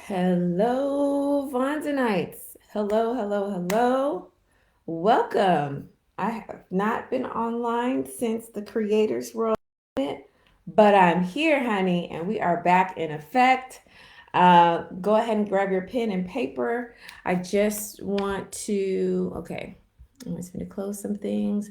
Hello, Vonzanites. Hello, hello, hello. Welcome. I have not been online since the Creators World, but I'm here, honey, and we are back in effect. Go ahead and grab your pen and paper. I just want to, okay, I'm just going to close some things.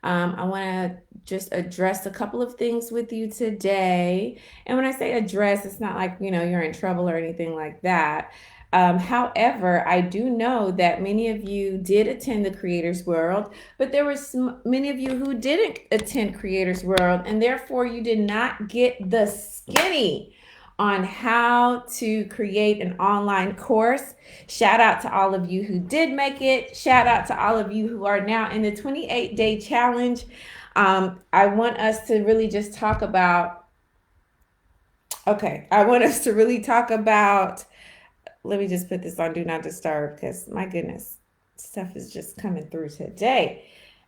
I want to just address a couple of things with you today. And when I say address, it's not like, you're in trouble or anything like that. However, I do know that many of you did attend the Creators World, but there were many of you who didn't attend Creators World, and therefore you did not get the skinny on how to create an online course. Shout out to all of you who did make it. Shout out to all of you who are now in the 28-day challenge. I want us to really just talk about, I want us to really talk about, let me just put this on Do Not Disturb because my goodness, stuff is just coming through today.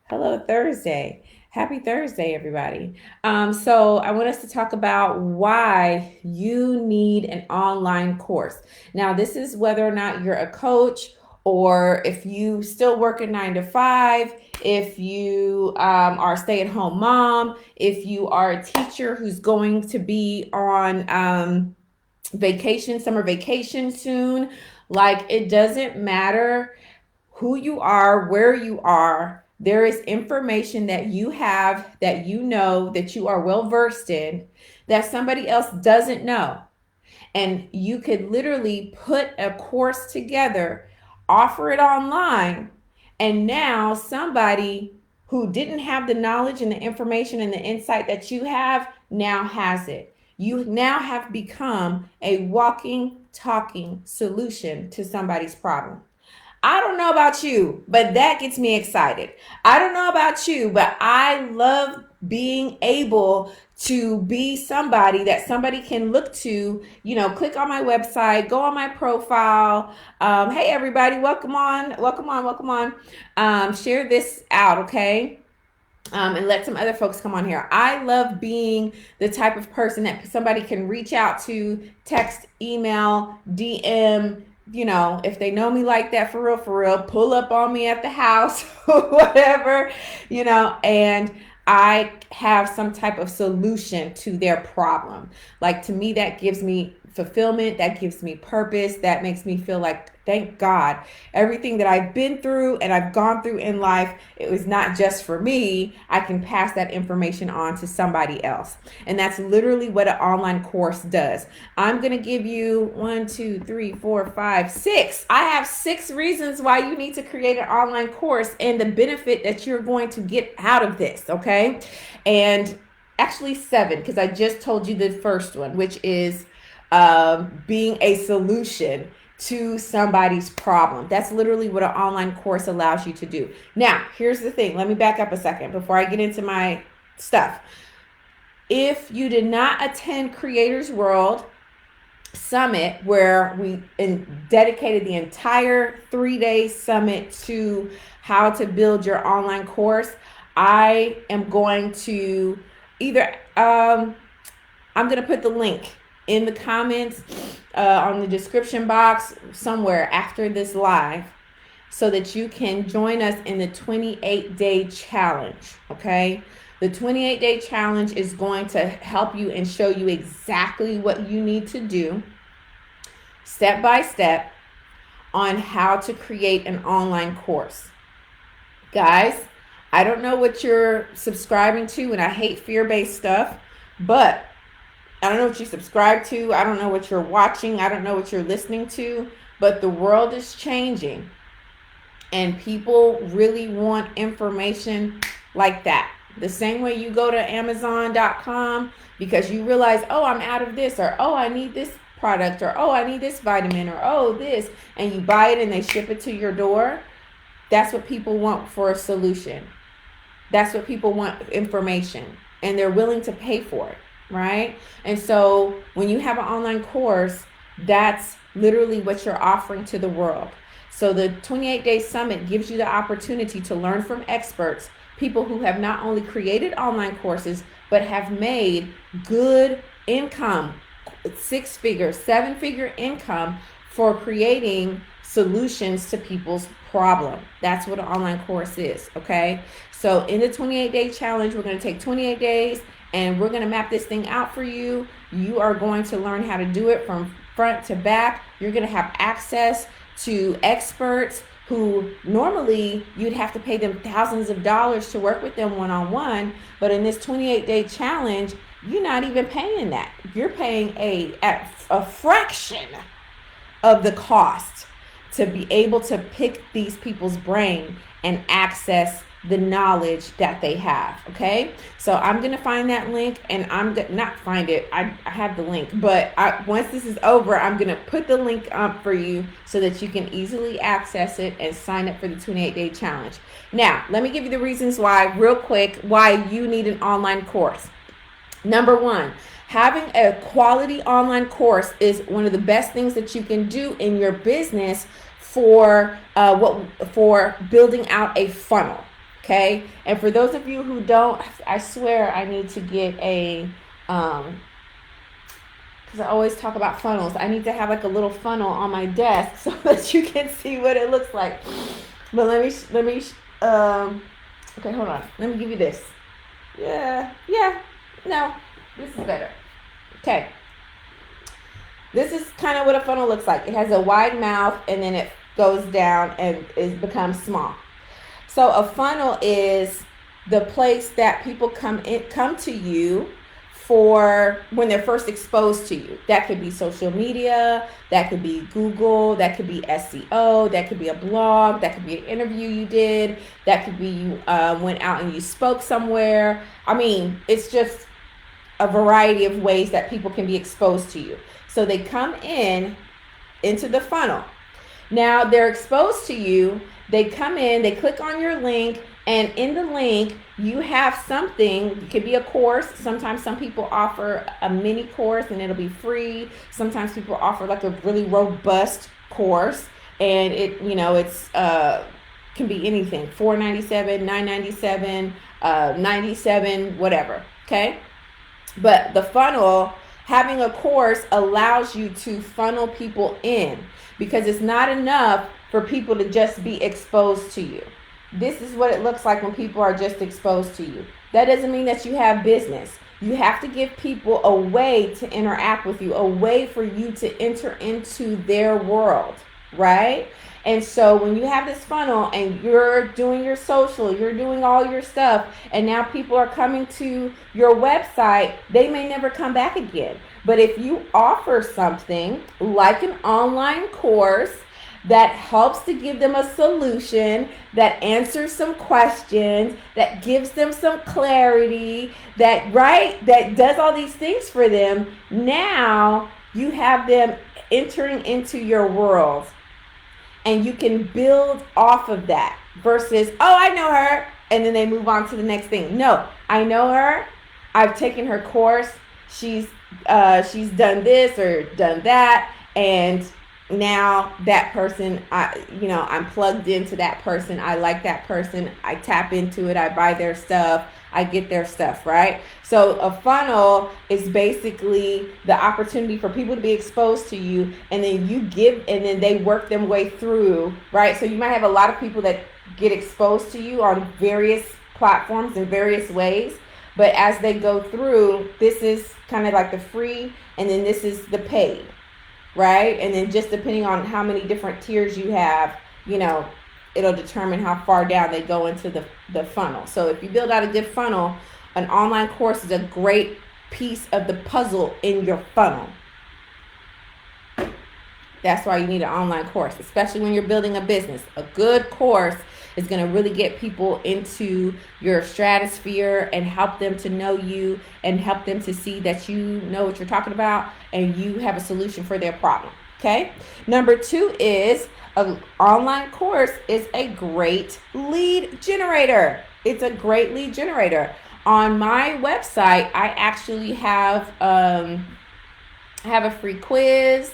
Hello, Thursday. Happy Thursday, everybody. So I want us to talk about why you need an online course. Now, this is whether or not you're a coach or if you still work a 9 to 5, if you are a stay-at-home mom, if you are a teacher who's going to be on vacation, summer vacation soon. Like, it doesn't matter who you are, where you are. There is information that you have, that you know, that you are well versed in, that somebody else doesn't know. And you could literally put a course together, offer it online, and now somebody who didn't have the knowledge and the information and the insight that you have now has it. You now have become a walking, talking solution to somebody's problem. I don't know about you, but that gets me excited. I don't know about you, but I love being able to be somebody that somebody can look to, click on my website, go on my profile. Hey, everybody, welcome on, welcome on, welcome on. Share this out, okay? And let some other folks come on here. I love being the type of person that somebody can reach out to, text, email, DM, if they know me like that, for real, pull up on me at the house, whatever, and I have some type of solution to their problem. Like, to me, that gives me fulfillment, that gives me purpose, that makes me feel like, thank God, everything that I've been through and I've gone through in life, it was not just for me. I can pass that information on to somebody else. And that's literally what an online course does. I'm going to give you 1, 2, 3, 4, 5, 6. I have 6 reasons why you need to create an online course and the benefit that you're going to get out of this, okay? And actually 7, because I just told you the first one, which is being a solution to somebody's problem. That's literally what an online course allows you to do. Now, here's the thing. Let me back up a second before I get into my stuff. If you did not attend Creators World Summit, where we dedicated the entire 3-day summit to how to build your online course, I am going to either, I'm going to put the link in the comments, on the description box somewhere after this live, so that you can join us in the 28-day challenge, okay? The 28-day challenge is going to help you and show you exactly what you need to do, step by step, on how to create an online course. Guys, I don't know what you're subscribing to, and I hate fear-based stuff, but I don't know what you subscribe to. I don't know what you're watching. I don't know what you're listening to, but the world is changing and people really want information like that. The same way you go to Amazon.com because you realize, oh, I'm out of this, or oh, I need this product, or oh, I need this vitamin, or oh, this, and you buy it and they ship it to your door. That's what people want for a solution. That's what people want, information, and they're willing to pay for it. Right? And so when you have an online course, that's literally what you're offering to the world. So the 28-day summit gives you the opportunity to learn from experts, people who have not only created online courses, but have made good income, 6-figure, 7-figure income for creating solutions to people's problem. That's what an online course is, okay? So in the 28-day challenge, we're going to take 28 days and we're going to map this thing out for you. You are going to learn how to do it from front to back. You're going to have access to experts who normally you'd have to pay them thousands of dollars to work with them one-on-one. But in this 28-day challenge, you're not even paying that. You're paying a fraction of the cost to be able to pick these people's brain and access the knowledge that they have. Okay, so I'm gonna find that link, and I'm gonna not find it. I have the link, but once this is over, I'm gonna put the link up for you so that you can easily access it and sign up for the 28-day challenge. Now, let me give you the reasons why, real quick, why you need an online course. Number one, having a quality online course is one of the best things that you can do in your business for building out a funnel. Okay, and for those of you who don't, I swear I need to get a because I always talk about funnels. I need to have like a little funnel on my desk so that you can see what it looks like. But let me okay, hold on. Let me give you this. No, this is better. Okay. This is kind of what a funnel looks like. It has a wide mouth and then it goes down and it becomes small. So a funnel is the place that people come to you for when they're first exposed to you. That could be social media, that could be Google, that could be SEO, that could be a blog, that could be an interview you did, that could be you went out and you spoke somewhere. I mean, it's just a variety of ways that people can be exposed to you. So they come into the funnel. Now they're exposed to you. They come in, they click on your link, and in the link, you have something. It could be a course. Sometimes some people offer a mini course and it'll be free. Sometimes people offer like a really robust course, and it's can be anything, $4.97, $9.97, $97, whatever. Okay, but the funnel, having a course allows you to funnel people in, because it's not enough for people to just be exposed to you. This is what it looks like when people are just exposed to you. That doesn't mean that you have business. You have to give people a way to interact with you, a way for you to enter into their world, right? And so when you have this funnel and you're doing your social, you're doing all your stuff, and now people are coming to your website, they may never come back again. But if you offer something like an online course that helps to give them a solution, that answers some questions, that gives them some clarity, that does all these things for them, now you have them entering into your world. And you can build off of that versus, oh, I know her, and then they move on to the next thing. No, I know her. I've taken her course. She's done this or done that, and now that person, I'm plugged into that person. I like that person. I tap into it. I buy their stuff. I get their stuff, right? So a funnel is basically the opportunity for people to be exposed to you, and then and then they work their way through, right? So you might have a lot of people that get exposed to you on various platforms in various ways, but as they go through, this is kind of like the free, and then this is the paid, right? And then just depending on how many different tiers you have, it'll determine how far down they go into the funnel. So if you build out a good funnel, an online course is a great piece of the puzzle in your funnel. That's why you need an online course, especially when you're building a business. A good course is going to really get people into your stratosphere and help them to know you and help them to see that you know what you're talking about and you have a solution for their problem. Okay. Number 2 is an online course is a great lead generator. It's a great lead generator. On my website, I actually have a free quiz.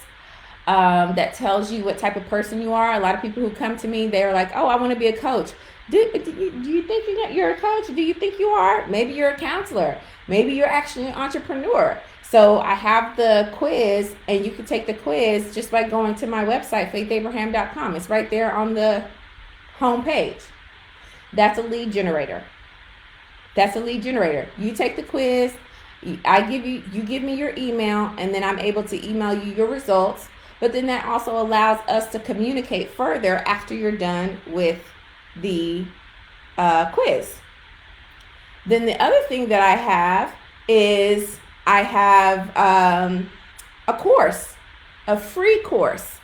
that tells you what type of person you are. A lot of people who come to me, they're like, oh, I want to be a coach. Do you think you're a coach? Do you think you are? Maybe you're a counselor. Maybe you're actually an entrepreneur. So I have the quiz, and you can take the quiz just by going to my website, faithabraham.com. It's right there on the home page. That's a lead generator. That's a lead generator. You take the quiz, you give me your email, and then I'm able to email you your results. But then that also allows us to communicate further after you're done with the quiz. Then the other thing that I have is I have a course, a free course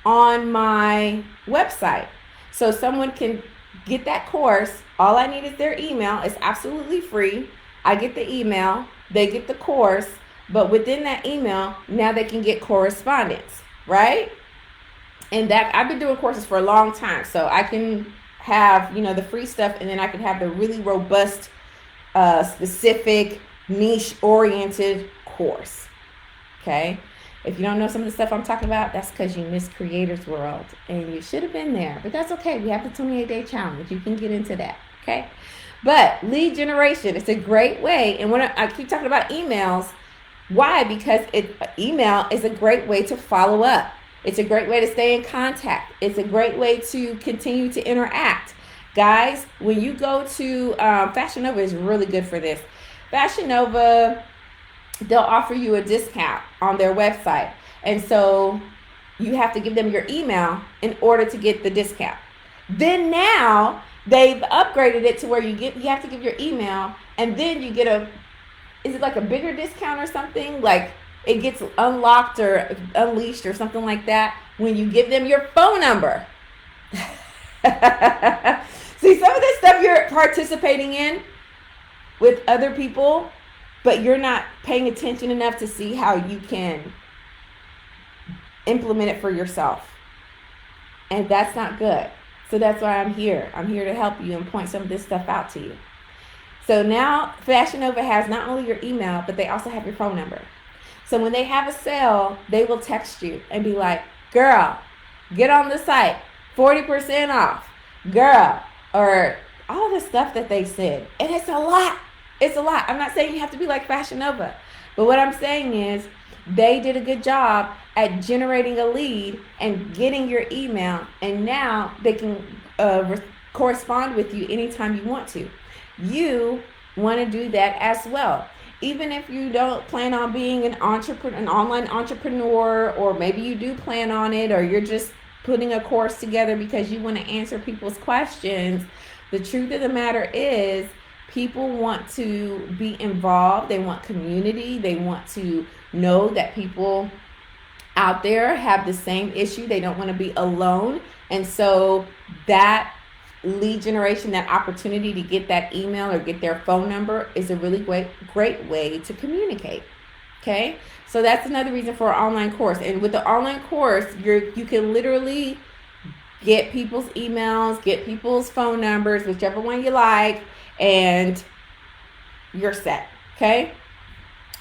on my website. So someone can get that course. All I need is their email. It's absolutely free. I get the email, they get the course, but within that email, now they can get correspondence, right? And that I've been doing courses for a long time, so I can have, the free stuff, and then I can have the really robust, specific, niche-oriented course. Okay? If you don't know some of the stuff I'm talking about, that's because you missed Creator's World, and you should have been there. But that's okay. We have the 28-day challenge. You can get into that. Okay? But lead generation, it's a great way. And when I keep talking about emails, why? Because email is a great way to follow up. It's a great way to stay in contact. It's a great way to continue to interact. Guys, when you go to Fashion Nova is really good for this. Fashion Nova, they'll offer you a discount on their website. And so you have to give them your email in order to get the discount. Then now they've upgraded it to where you have to give your email, and then you get is it like a bigger discount or something? Like it gets unlocked or unleashed or something like that when you give them your phone number. See, some of this stuff you're participating in with other people, but you're not paying attention enough to see how you can implement it for yourself. And that's not good. So that's why I'm here. I'm here to help you and point some of this stuff out to you. So now Fashion Nova has not only your email, but they also have your phone number. So when they have a sale, they will text you and be like, girl, get on the site, 40% off, girl, or all the stuff that they said. And it's a lot. It's a lot. I'm not saying you have to be like Fashion Nova, but what I'm saying is they did a good job at generating a lead and getting your email, and now they can correspond with you anytime you want to. You want to do that as well. Even if you don't plan on being an online entrepreneur, or maybe you do plan on it, or you're just putting a course together because you want to answer people's questions, the truth of the matter is people want to be involved. They want community. They want to know that people out there have the same issue. They don't want to be alone. And so that lead generation, that opportunity to get that email or get their phone number is a really great way to communicate. Okay, so that's another reason for an online course. And with the online course, you can literally get people's emails, get people's phone numbers, whichever one you like, and you're set. Okay.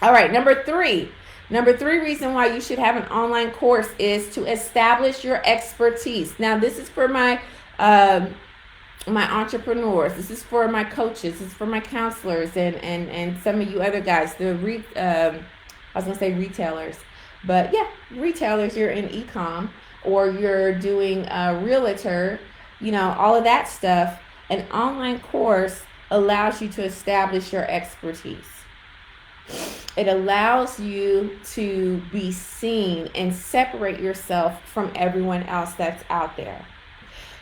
All right. Number three reason why you should have an online course is to establish your expertise. Now, this is for my entrepreneurs. This is for my coaches. This is for my counselors and some of you other guys. I was gonna say retailers, but yeah, retailers. You're in e-com or you're doing a realtor. All of that stuff. An online course allows you to establish your expertise. It allows you to be seen and separate yourself from everyone else that's out there.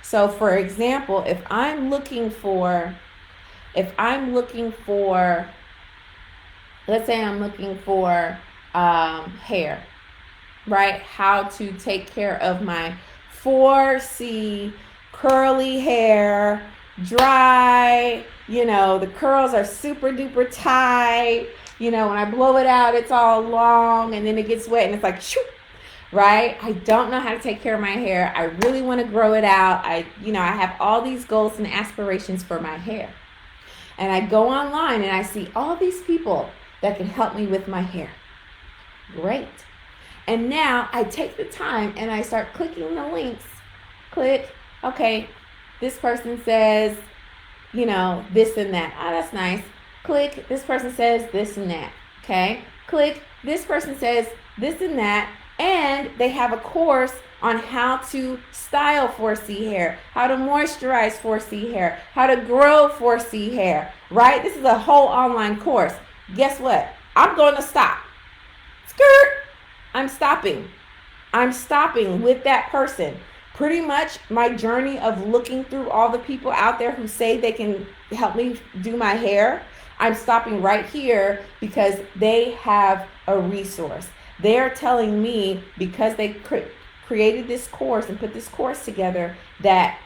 So for example, if I'm looking for, let's say I'm looking for hair, right? How to take care of my 4C curly hair, dry, the curls are super duper tight. When I blow it out, it's all long and then it gets wet and it's like, shoo, right? I don't know how to take care of my hair. I really want to grow it out. I have all these goals and aspirations for my hair. And I go online and I see all these people that can help me with my hair. Great. And now I take the time and I start clicking the links. Click, okay, this person says, this and that. Ah, that's nice. Click, this person says this and that. Okay, click, this person says this and that. And they have a course on how to style 4C hair, how to moisturize 4C hair, how to grow 4C hair, right? This is a whole online course. Guess what? I'm going to stop. Skirt. I'm stopping with that person. Pretty much my journey of looking through all the people out there who say they can help me do my hair, I'm stopping right here because they have a resource. They're telling me, because they created this course and put this course together, that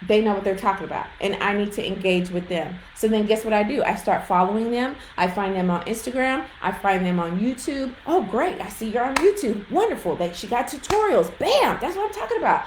they know what they're talking about, and I need to engage with them. So then guess what I do? I start following them. I find them on Instagram. I find them on YouTube. Oh, great. I see you're on YouTube. Wonderful. She got tutorials. Bam. That's what I'm talking about.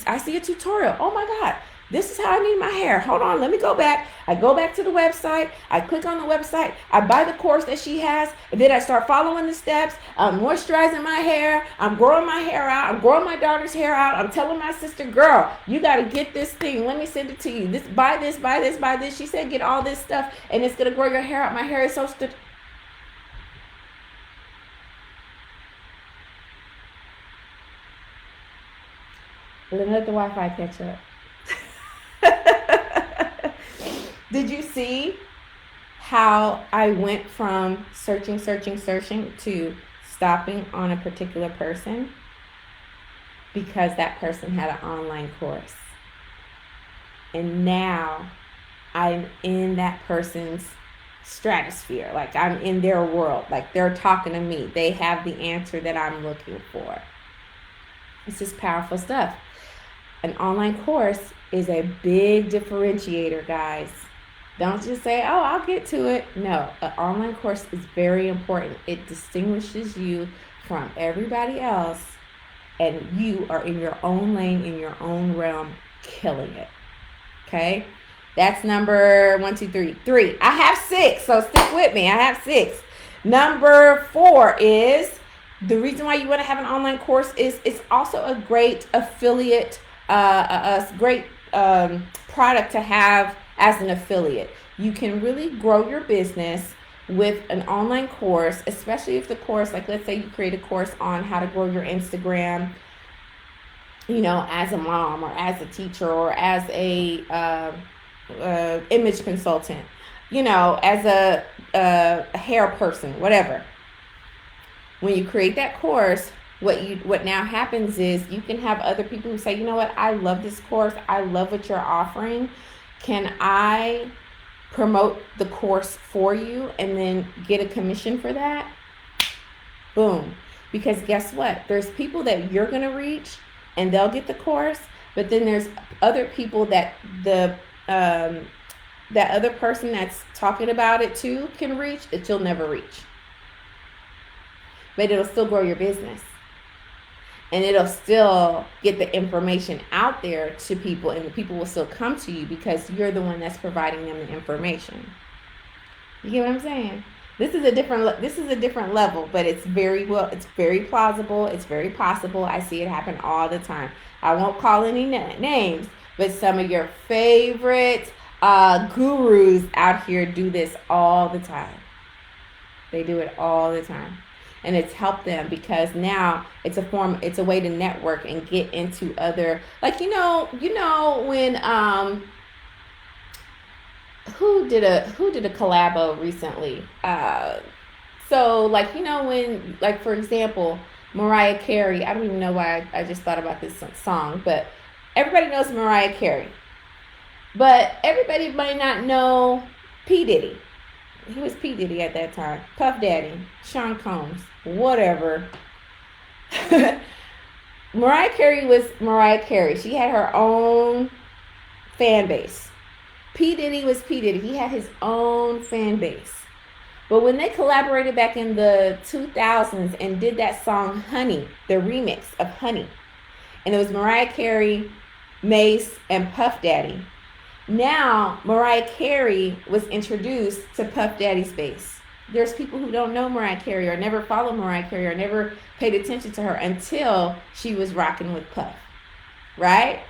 I see a tutorial. Oh my God. This is how I need my hair. Hold on, let me go back. I go back to the website. I click on the website. I buy the course that she has. And then I start following the steps. I'm moisturizing my hair. I'm growing my hair out. I'm growing my daughter's hair out. I'm telling my sister, girl, you got to get this thing. Let me send it to you. Buy this, buy this, buy this. She said, get all this stuff and it's going to grow your hair out. My hair is so let the Wi-Fi catch up. Did you see how I went from searching to stopping on a particular person? Because that person had an online course. And now I'm in that person's stratosphere. Like, I'm in their world. Like, they're talking to me. They have the answer that I'm looking for. This is powerful stuff. An online course is a big differentiator, guys. Don't just say, oh, I'll get to it. No, an online course is very important. It distinguishes you from everybody else, and you are in your own lane, in your own realm, killing it. Okay? That's number 1, 2, 3. 3. I have 6, so stick with me. I have 6. Number 4 is, the reason why you want to have an online course is it's also a great affiliate, a great product to have as an affiliate. You can really grow your business with an online course, especially if the course, like let's say you create a course on how to grow your Instagram, as a mom or as a teacher or as a image consultant, as a hair person, whatever. When you create that course, what now happens is you can have other people who say, you know what, I love this course. I love what you're offering. Can I promote the course for you and then get a commission for that? Boom. Because guess what? There's people that you're going to reach and they'll get the course, but then there's other people that that other person that's talking about it too can reach that you'll never reach. But it'll still grow your business. And it'll still get the information out there to people, and the people will still come to you because you're the one that's providing them the information. You get what I'm saying? This is a different level, but it's very plausible, it's very possible. I see it happen all the time. I won't call any names, but some of your favorite gurus out here do this all the time. They do it all the time. And it's helped them because now it's a way to network and get into other, like, when who did a collabo recently? When, like, for example, Mariah Carey, I don't even know why I just thought about this song, but everybody knows Mariah Carey. But everybody might not know P. Diddy. He was P. Diddy at that time. Puff Daddy, Sean Combs, whatever. Mariah Carey was Mariah Carey. She had her own fan base. P. Diddy was P. Diddy. He had his own fan base. But when they collaborated back in the 2000s and did that song Honey, the remix of Honey, and it was Mariah Carey, Mace, and Puff Daddy. Now, Mariah Carey was introduced to Puff Daddy's base. There's people who don't know Mariah Carey or never followed Mariah Carey or never paid attention to her until she was rocking with Puff, right?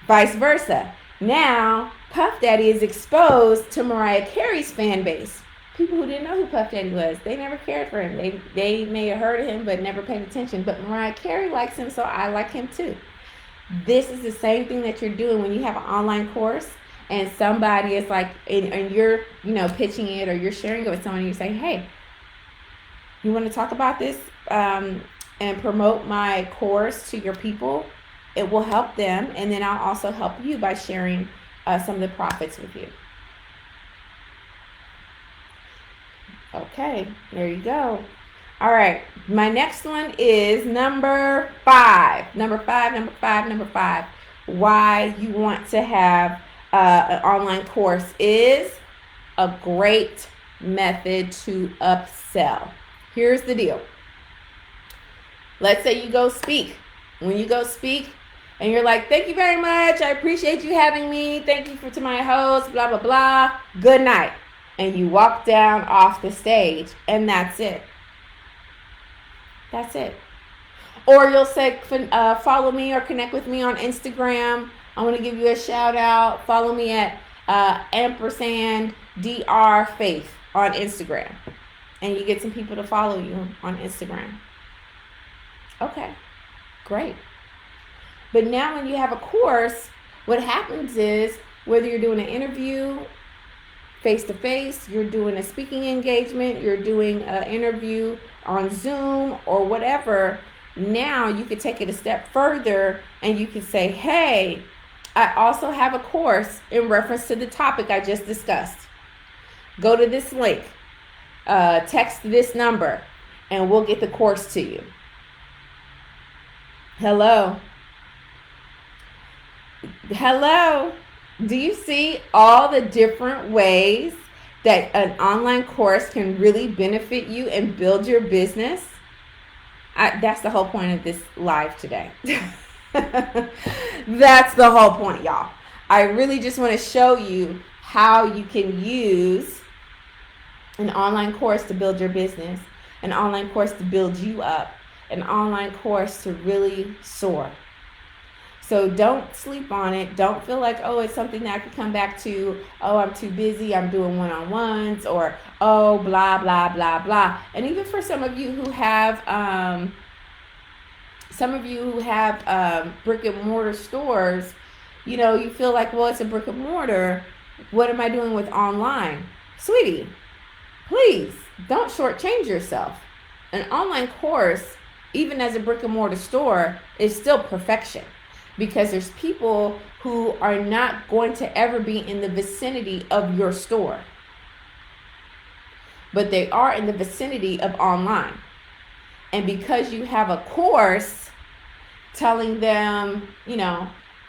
Vice versa. Now, Puff Daddy is exposed to Mariah Carey's fan base. People who didn't know who Puff Daddy was, they never cared for him. They may have heard of him but never paid attention. But Mariah Carey likes him, so I like him too. This is the same thing that you're doing when you have an online course and somebody is like, and you're, pitching it or you're sharing it with someone and you say, hey, you want to talk about this and promote my course to your people? It will help them, and then I'll also help you by sharing some of the profits with you. Okay, there you go. All right, my next one is number 5. Number five. Why you want to have an online course is a great method to upsell. Here's the deal. Let's say you go speak. When you go speak and you're like, thank you very much. I appreciate you having me. Thank you to my host, blah, blah, blah. Good night. And you walk down off the stage and that's it. That's it. Or you'll say, follow me or connect with me on Instagram. I want to give you a shout out. Follow me at &Dr. Faith on Instagram. And you get some people to follow you on Instagram. Okay, great. But now when you have a course, what happens is whether you're doing an interview face-to-face, you're doing a speaking engagement, you're doing an interview on Zoom or whatever, now you could take it a step further and you can say, hey, I also have a course in reference to the topic I just discussed. Go to this link, text this number, and we'll get the course to you. Hello. Do you see all the different ways that an online course can really benefit you and build your business? That's the whole point of this live today. That's the whole point, y'all. I really just want to show you how you can use an online course to build your business, an online course to build you up, an online course to really soar. So don't sleep on it. Don't feel like, oh, it's something that I could come back to. Oh, I'm too busy. I'm doing one-on-ones, or, oh, blah, blah, blah, blah. And even for some of you who have brick and mortar stores, you feel like, well, it's a brick and mortar. What am I doing with online? Sweetie, please don't shortchange yourself. An online course, even as a brick and mortar store, is still perfection. Because there's people who are not going to ever be in the vicinity of your store. But they are in the vicinity of online. And because you have a course telling them,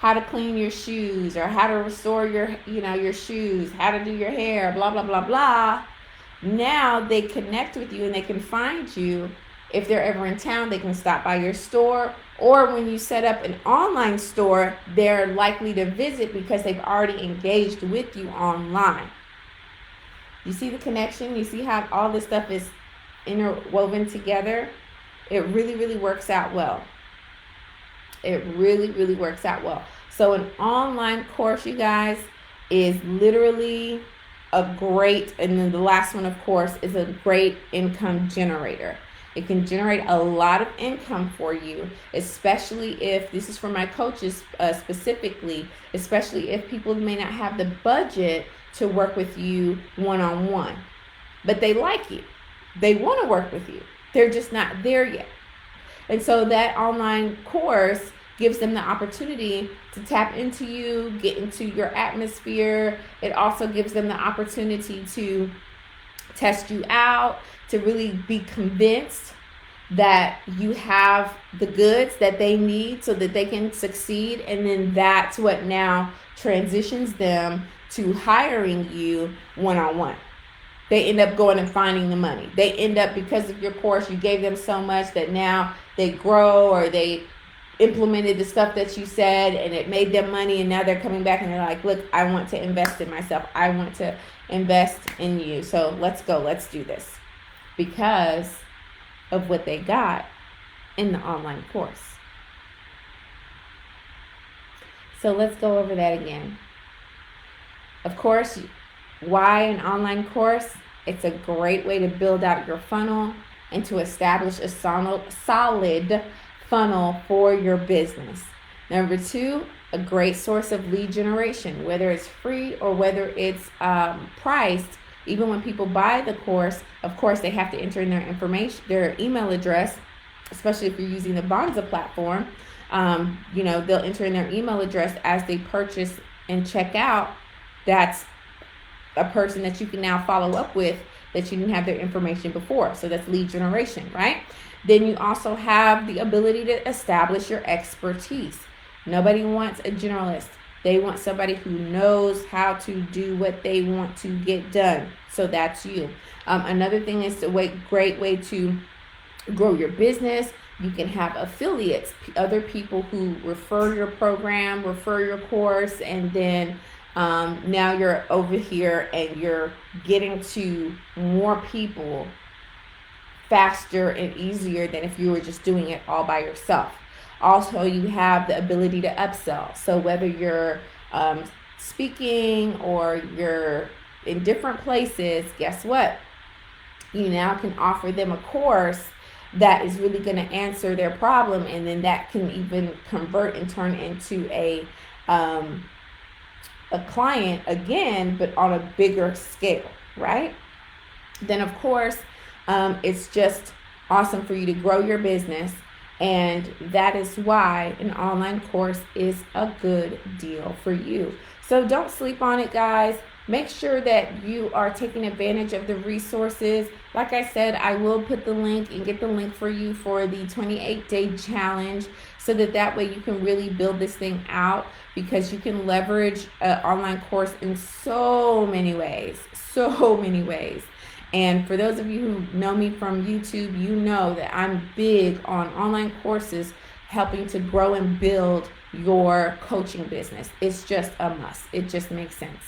how to clean your shoes or how to restore your shoes, how to do your hair, blah, blah, blah, blah. Now they connect with you and they can find you. If they're ever in town, they can stop by your store. Or when you set up an online store, they're likely to visit because they've already engaged with you online. You see the connection? You see how all this stuff is interwoven together? It really, really works out well. It really, really works out well. So an online course, you guys, is literally and then the last one, of course, is a great income generator. It can generate a lot of income for you, especially if, this is for my coaches specifically, especially if people may not have the budget to work with you one-on-one. But they like you. They want to work with you. They're just not there yet. And so that online course gives them the opportunity to tap into you, get into your atmosphere. It also gives them the opportunity to test you out, to really be convinced that you have the goods that they need so that they can succeed. And then that's what now transitions them to hiring you one-on-one. They end up going and finding the money. They end up, because of your course, you gave them so much that now they grow, or they implemented the stuff that you said and it made them money, and now they're coming back and they're like, look, I want to invest in myself. I want to invest in you. So let's go. Let's do this, because of what they got in the online course. So let's go over that again. Of course, why an online course? It's a great way to build out your funnel and to establish a solid funnel for your business. Number 2, a great source of lead generation, whether it's free or whether it's priced. Even when people buy the course, of course, they have to enter in their information, their email address, especially if you're using the Vonza platform. They'll enter in their email address as they purchase and check out. That's a person that you can now follow up with that you didn't have their information before. So that's lead generation, right? Then you also have the ability to establish your expertise. Nobody wants a generalist. They want somebody who knows how to do what they want to get done. So that's you. Another thing is a great way to grow your business. You can have affiliates, other people who refer your program, refer your course, and then now you're over here and you're getting to more people faster and easier than if you were just doing it all by yourself. Also, you have the ability to upsell. So whether you're speaking or you're in different places, guess what? You now can offer them a course that is really going to answer their problem, and then that can even convert and turn into a client again, but on a bigger scale, right? Then of course, it's just awesome for you to grow your business, and that is why an online course is a good deal for you. So don't sleep on it, guys. Make sure that you are taking advantage of the resources. Like I said, I will put the link and get the link for you for the 28-day challenge, so that way you can really build this thing out, because you can leverage an online course in so many ways. And for those of you who know me from YouTube, you know that I'm big on online courses helping to grow and build your coaching business. It's just a must. It just makes sense.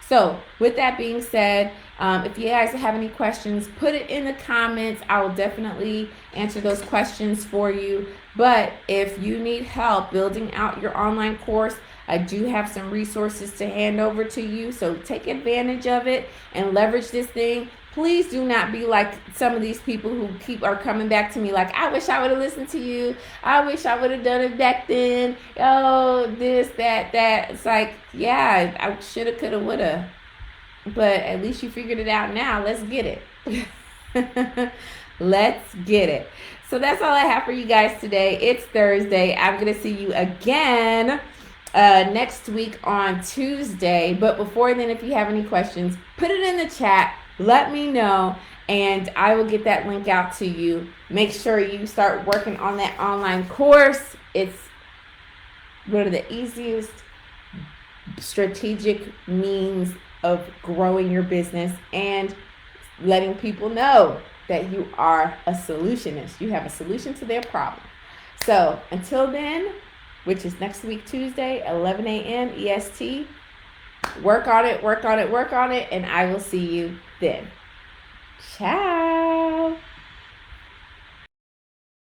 So with that being said, if you guys have any questions, put it in the comments. I will definitely answer those questions for you. But if you need help building out your online course, I do have some resources to hand over to you. So take advantage of it and leverage this thing. Please do not be like some of these people who are coming back to me like, I wish I would have listened to you. I wish I would have done it back then. Oh, this, that. It's like, yeah, I should have, could have, would have. But at least you figured it out now. Let's get it. Let's get it. So that's all I have for you guys today. It's Thursday. I'm going to see you again next week on Tuesday. But before then, if you have any questions, put it in the chat. Let me know, and I will get that link out to you. Make sure you start working on that online course. It's one of the easiest strategic means of growing your business and letting people know that you are a solutionist. You have a solution to their problem. So until then, which is next week, Tuesday, 11 a.m. EST, work on it, and I will see you then. Ciao.